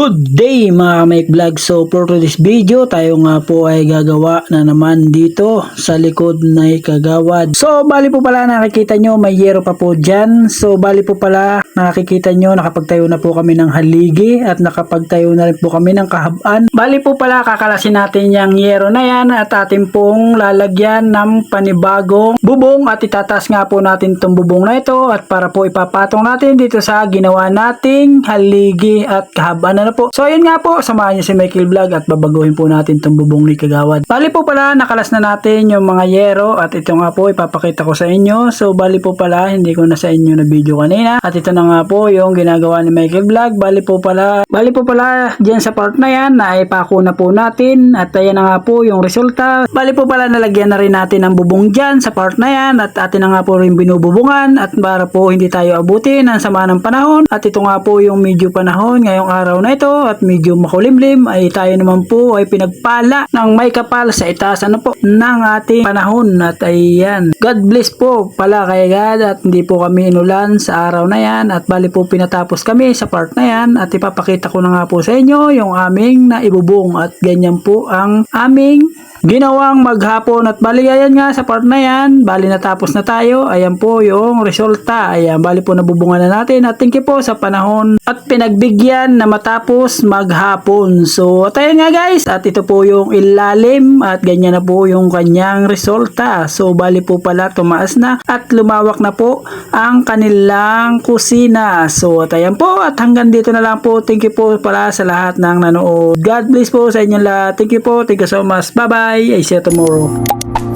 Good day mga Mike Vlog. So for today's video, tayo nga po ay gagawa na naman dito sa likod na kagawad. So bali po pala nakikita nyo may yero pa po dyan. So bali po pala nakikita nyo nakapagtayo na po kami ng haligi at nakapagtayo na rin po kami ng kahaban. Bali po pala kakalasin natin yung yero na yan at atin pong lalagyan ng panibagong bubong at itataas nga po natin itong bubong na ito at para po ipapatong natin dito sa ginawa nating haligi at kahaban na po. So ayun nga po, samahan niyo si Michael Vlog at babaguhin po natin itong bubong ni kagawad. Bali po pala nakalas na natin yung mga yero at ito nga po ipapakita ko sa inyo. So bali po pala hindi ko na sa inyo na video kanina at ito na nga po yung ginagawa ni Michael Vlog. Bali po pala dyan sa part na yan na ipako na po natin at ayan na nga po yung resulta. Bali po pala nalagyan na rin natin ang bubong dyan sa part na yan at atin na nga po rin binububungan at para po hindi tayo abutin ng sama ng panahon at ito nga po yung medyo panahon ngayong araw na ito at medyo makulimlim ay tayo naman po ay pinagpala ng may kapal sa itaas po ng ating panahon at ayan. God bless po pala kay God at hindi po kami inulan sa araw na yan at bali po pinatapos kami sa part na yan at ipapakita ko na nga po sa inyo yung aming naibubong at ganyan po ang aming ginawang maghapon at bali ayan nga sa part na yan bali natapos na tayo ayan po yung resulta ayan bali po nabubungan na natin at thank you po sa panahon at pinagbigyan na matapos maghapon. So at ayan nga guys at ito po yung ilalim at ganyan na po yung kanyang resulta. So bali po pala tumaas na at lumawak na po ang kanilang kusina. So at ayan po at hanggang dito na lang po. Thank you po pala sa lahat ng nanood. God bless po sa inyo lahat. Thank you po. Thank you so much. Bye bye. I see you tomorrow.